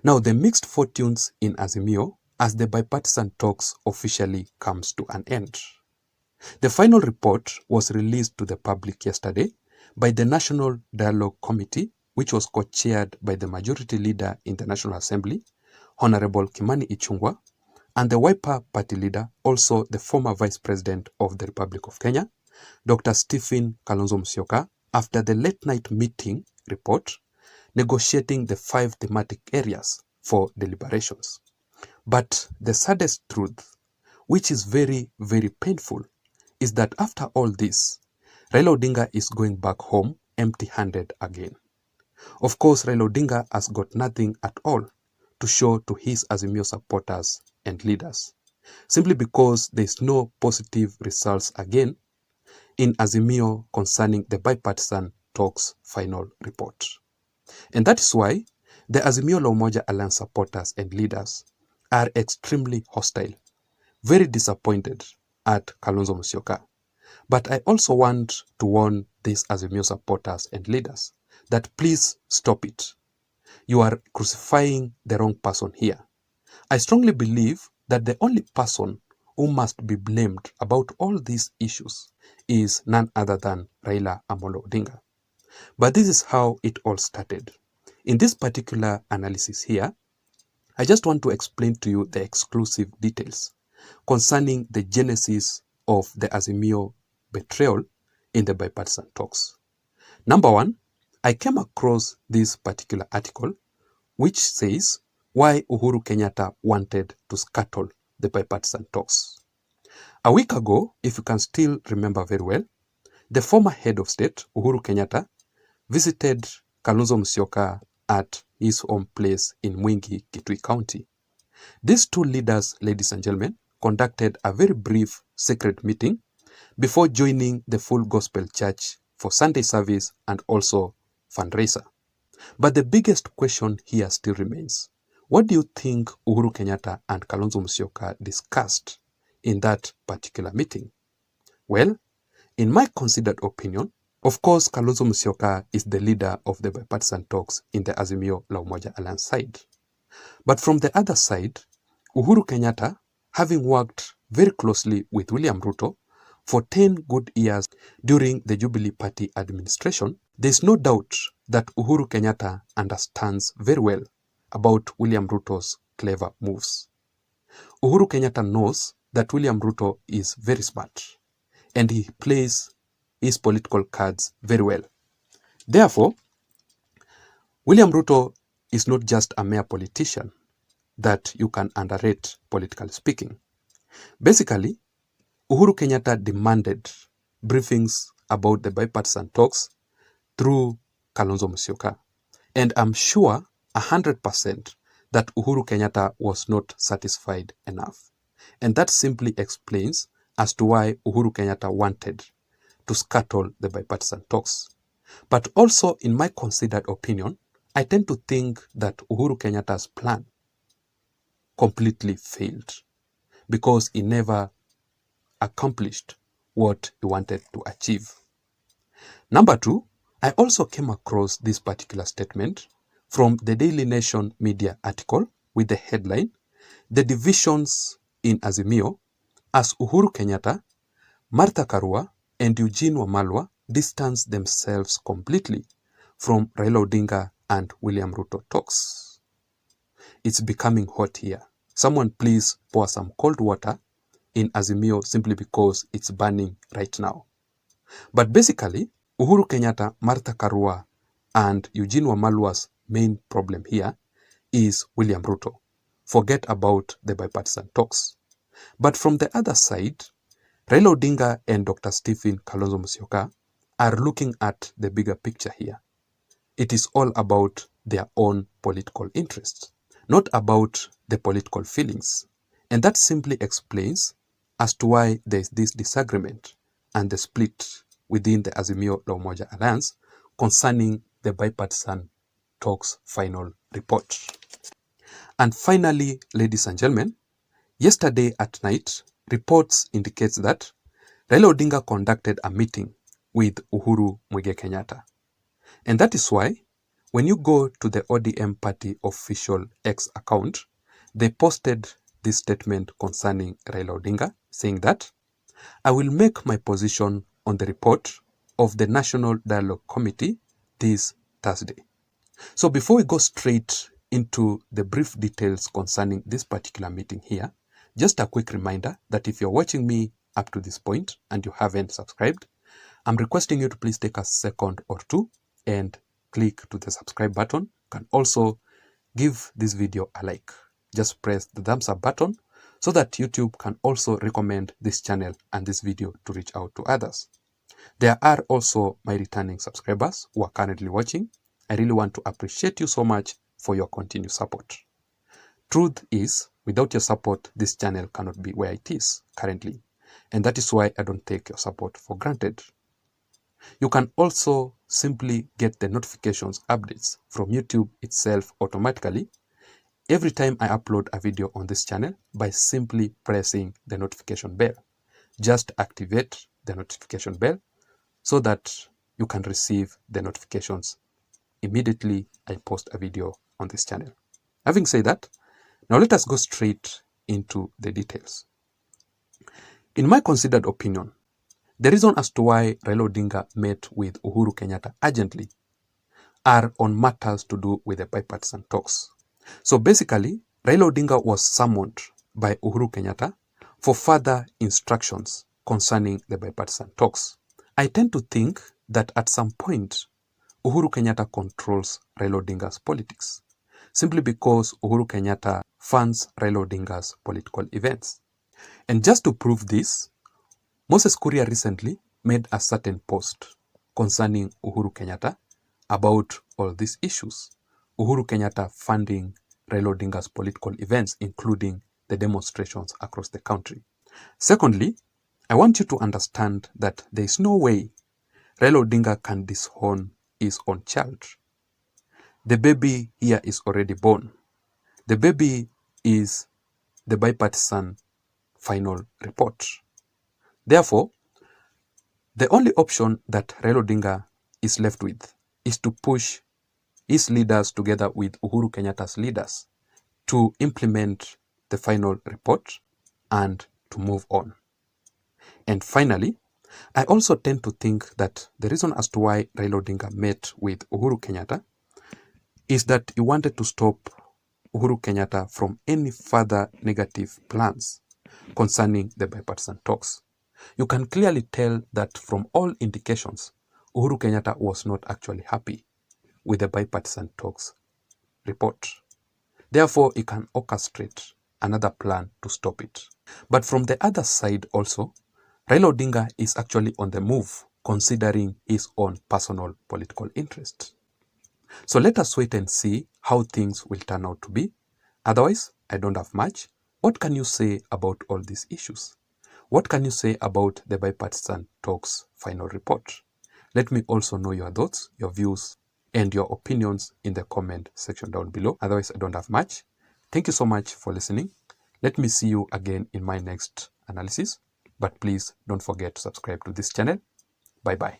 Now, the mixed fortunes in Azimio as the bipartisan talks officially comes to an end. The final report was released to the public yesterday by the National Dialogue Committee, which was co-chaired by the Majority Leader in the National Assembly, Honorable Kimani Ichung'wah, and the Wiper Party Leader, also the former Vice President of the Republic of Kenya, Dr. Stephen Kalonzo Musyoka, after the late-night meeting report, negotiating the 5 thematic areas for deliberations. But the saddest truth, which is very, very painful, is that after all this, Raila Odinga is going back home empty-handed again. Of course, Raila Odinga has got nothing at all to show to his Azimio supporters and leaders, simply because there is no positive results again in Azimio concerning the bipartisan talks final report. And that is why the Azimio La Umoja Alliance supporters and leaders are extremely hostile, very disappointed at Kalonzo Musyoka. But I also want to warn these Azimio supporters and leaders that please stop it. You are crucifying the wrong person here. I strongly believe that the only person who must be blamed about all these issues is none other than Raila Amolo Odinga. But this is how it all started. In this particular analysis here, I just want to explain to you the exclusive details concerning the genesis of the Azimio betrayal in the bipartisan talks. Number one, I came across this particular article which says why Uhuru Kenyatta wanted to scuttle the bipartisan talks. A week ago, if you can still remember very well, the former head of state, Uhuru Kenyatta, visited Kalonzo Musyoka at his home place in Mwingi, Kitui County. These two leaders, ladies and gentlemen, conducted a very brief secret meeting before joining the Full Gospel Church for Sunday service and also fundraiser. But the biggest question here still remains. What do you think Uhuru Kenyatta and Kalonzo Musyoka discussed in that particular meeting? Well, in my considered opinion, of course, Kalonzo Musyoka is the leader of the bipartisan talks in the Azimio La Umoja Alliance side. But from the other side, Uhuru Kenyatta, having worked very closely with William Ruto for 10 good years during the Jubilee Party administration, there is no doubt that Uhuru Kenyatta understands very well about William Ruto's clever moves. Uhuru Kenyatta knows that William Ruto is very smart and he plays his political cards very well. Therefore, William Ruto is not just a mere politician that you can underrate, politically speaking. Basically, Uhuru Kenyatta demanded briefings about the bipartisan talks through Kalonzo Musyoka. And I'm sure 100% that Uhuru Kenyatta was not satisfied enough. And that simply explains as to why Uhuru Kenyatta wanted to scuttle the bipartisan talks. But also, in my considered opinion, I tend to think that Uhuru Kenyatta's plan completely failed because he never accomplished what he wanted to achieve. Number two, I also came across this particular statement from the Daily Nation media article with the headline, "The Divisions in Azimio as Uhuru Kenyatta, Martha Karua, and Eugene Wamalwa distance themselves completely from Raila Odinga and William Ruto talks." It's becoming hot here. Someone please pour some cold water in Azimio simply because it's burning right now. But basically, Uhuru Kenyatta, Martha Karua, and Eugene Wamalwa's main problem here is William Ruto. Forget about the bipartisan talks. But from the other side, Raila Odinga and Dr. Stephen Kalonzo Musyoka are looking at the bigger picture here. It is all about their own political interests, not about the political feelings. And that simply explains as to why there is this disagreement and the split within the Azimio La Umoja Alliance concerning the bipartisan talks final report. And finally, ladies and gentlemen, yesterday at night, reports indicates that Raila Odinga conducted a meeting with Uhuru Kenyatta. And that is why when you go to the ODM party official X account, they posted this statement concerning Raila Odinga, saying that, I will make my position on the report of the National Dialogue Committee this Thursday. So before we go straight into the brief details concerning this particular meeting here, just a quick reminder that if you're watching me up to this point and you haven't subscribed, I'm requesting you to please take a second or two and click to the subscribe button. You can also give this video a like. Just press the thumbs up button so that YouTube can also recommend this channel and this video to reach out to others. There are also my returning subscribers who are currently watching. I really want to appreciate you so much for your continued support. Truth is, without your support, this channel cannot be where it is currently. And that is why I don't take your support for granted. You can also simply get the notifications updates from YouTube itself automatically every time I upload a video on this channel by simply pressing the notification bell. Just activate the notification bell so that you can receive the notifications immediately I post a video on this channel. Having said that, now let us go straight into the details. In my considered opinion, the reason as to why Raila Odinga met with Uhuru Kenyatta urgently are on matters to do with the bipartisan talks. So basically, Raila Odinga was summoned by Uhuru Kenyatta for further instructions concerning the bipartisan talks. I tend to think that at some point, Uhuru Kenyatta controls Raila Odinga's politics, simply because Uhuru Kenyatta funds Raila Odinga's political events. And just to prove this, Moses Kuria recently made a certain post concerning Uhuru Kenyatta about all these issues. Uhuru Kenyatta funding Raila Odinga's political events, including the demonstrations across the country. Secondly, I want you to understand that there is no way Raila Odinga can disown his own child. The baby here is already born. The baby is the bipartisan final report. Therefore, the only option that Raila Odinga is left with is to push his leaders together with Uhuru Kenyatta's leaders to implement the final report and to move on. And finally, I also tend to think that the reason as to why Raila Odinga met with Uhuru Kenyatta is that he wanted to stop Uhuru Kenyatta from any further negative plans concerning the bipartisan talks. You can clearly tell that from all indications, Uhuru Kenyatta was not actually happy with the bipartisan talks report. Therefore, he can orchestrate another plan to stop it. But from the other side also, Raila Odinga is actually on the move, considering his own personal political interest. So let us wait and see how things will turn out to be. Otherwise, I don't have much. What can you say about all these issues? What can you say about the bipartisan talks final report? Let me also know your thoughts, your views, and your opinions in the comment section down below. Otherwise, I don't have much. Thank you so much for listening. Let me see you again in my next analysis. But please don't forget to subscribe to this channel. Bye-bye.